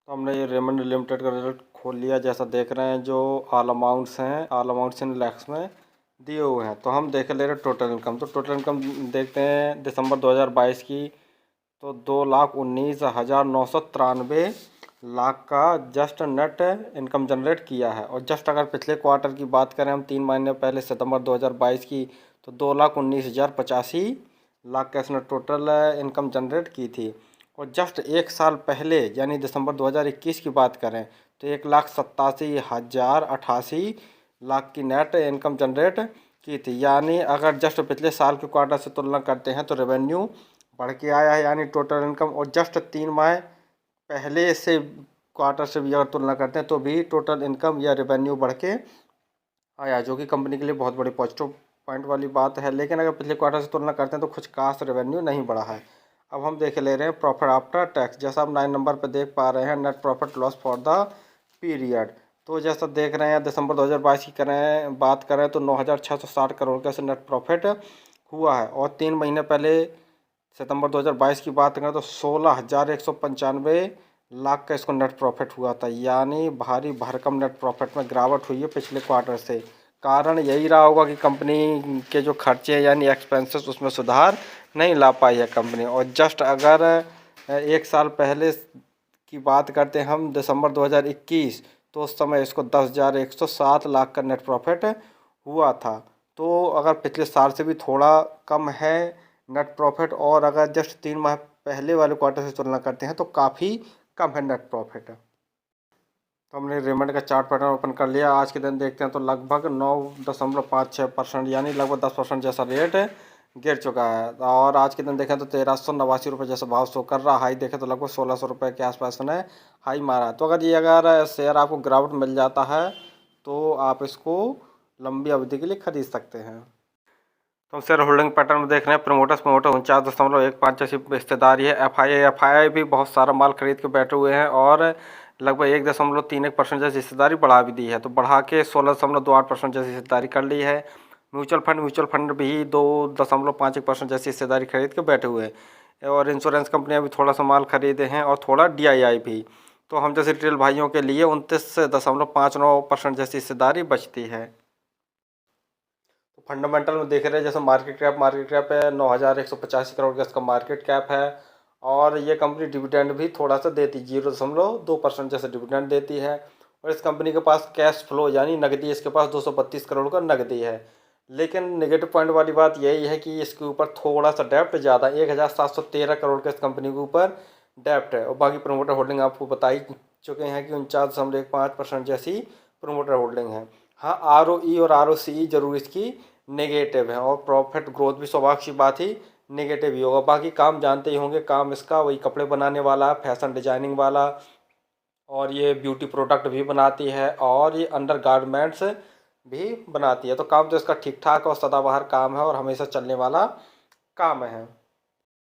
तो हमने ये रेमंड लिमिटेड का रिजल्ट खोल लिया। जैसा देख रहे हैं जो ऑल अमाउंट्स हैं, ऑल अमाउंट्स इन लैक्स में दिए हुए हैं। तो हम देख ले रहे टोटल इनकम। तो टोटल इनकम देखते हैं दिसंबर 2022 की, तो 2,19,993 लाख का जस्ट नेट इनकम जनरेट किया है। और जस्ट अगर पिछले क्वार्टर की बात करें हम 3 महीने पहले सितंबर 2022 की, तो 2,19,085 लाख का इसने टोटल इनकम जनरेट की थी। और जस्ट एक साल पहले यानी दिसंबर 2021 की बात करें तो 1,87,088 लाख की नेट इनकम जनरेट की थी। यानी अगर जस्ट पिछले साल के क्वार्टर से तुलना करते हैं तो रेवेन्यू बढ़ के आया है, यानी टोटल इनकम। और जस्ट 3 माह पहले से क्वार्टर से भी अगर तुलना करते हैं तो भी टोटल इनकम या रेवेन्यू बढ़ के आया, जो कि कंपनी के लिए बहुत बड़ी पॉजिटिव पॉइंट वाली बात है। लेकिन अगर पिछले क्वार्टर से तुलना करते हैं तो कुछ खास रेवेन्यू नहीं बढ़ा है। अब हम देख ले रहे हैं प्रॉफिट आफ्टर टैक्स। जैसा आप 9 नंबर पर देख पा रहे हैं, net profit loss for the period. तो जैसा देख रहे हैं दिसंबर 2022 की बात करें तो 9,660 करोड़ का नेट प्रॉफिट हुआ है। और 3 महीने पहले सितंबर 2022 की बात करें तो 16,195 लाख का इसको नेट प्रॉफिट हुआ था। यानी भारी भरकम नेट प्रॉफिट में गिरावट हुई है पिछले क्वार्टर से। कारण यही रहा होगा कि कंपनी के जो खर्चे हैं यानी एक्सपेंसेस, उसमें सुधार नहीं ला पाई है कंपनी। और जस्ट अगर एक साल पहले की बात करते हैं हम दिसंबर 2021, तो उस समय इसको 10,107 लाख का नेट प्रॉफिट हुआ था। तो अगर पिछले साल से भी थोड़ा कम है नेट प्रॉफिट, और अगर जस्ट 3 माह पहले वाले क्वार्टर से तुलना करते हैं तो काफ़ी कम है नेट प्रॉफिट। तो हमने रेमंड का चार्ट पैटर्न ओपन कर लिया। आज के दिन देखते हैं तो लगभग 9.56% यानी लगभग 10% जैसा रेट गिर चुका है। और आज के दिन देखें तो 1,389 रुपये जैसा भाव शो कर रहा। हाई देखें तो लगभग 1,600 रुपये के आसपास ने हाई मारा है। तो अगर शेयर आपको गिरावट मिल जाता है तो आप इसको लंबी अवधि के लिए खरीद सकते हैं। तो शेयर होल्डिंग पैटर्न में देख रहे हैं प्रमोटर 49.15 जैसी हिस्सेदारी है। एफआईआई भी बहुत सारा माल खरीद के बैठे हुए हैं और लगभग 1.31% जैसी हिस्सेदारी बढ़ा भी दी है। तो बढ़ा के 16.28% जैसी हिस्सेदारी कर ली है। म्यूचुअल फंड भी 2.51% जैसी हिस्सेदारी खरीद के बैठे हुए हैं। और इंश्योरेंस कंपनियां भी थोड़ा सा माल खरीदे हैं और थोड़ा डीआईआई भी। तो हम जैसे रिटेल भाइयों के लिए 29.59% जैसी हिस्सेदारी बचती है। तो फंडामेंटल में देख रहे हैं जैसे मार्केट कैप है 9,185 करोड़ का इसका मार्केट कैप है। और ये कंपनी डिविडेंड भी थोड़ा सा देती, 0.2% जैसे डिविडेंड देती है। और इस कंपनी के पास कैश फ्लो यानी नकदी, इसके पास 232 करोड़ का नकदी है। लेकिन नेगेटिव पॉइंट वाली बात यही है कि इसके ऊपर थोड़ा सा डेप्ट ज़्यादा, 1,713 करोड़ का इस कंपनी के ऊपर डेप्ट है। और बाकी प्रमोटर होल्डिंग आपको बता ही चुके हैं कि 49.15% जैसी प्रमोटर होल्डिंग है। हाँ, आरओई और आरओसीई जरूर इसकी नेगेटिव है। और प्रॉफिट ग्रोथ भी स्वाभाविक सी बात ही नेगेटिव ही होगा। बाकी काम जानते ही होंगे, काम इसका वही कपड़े बनाने वाला, फैशन डिजाइनिंग वाला, और ये ब्यूटी प्रोडक्ट भी बनाती है और ये अंडर गारमेंट्स भी बनाती है। तो काम तो इसका ठीक ठाक और सदाबहार काम है और हमेशा चलने वाला काम है।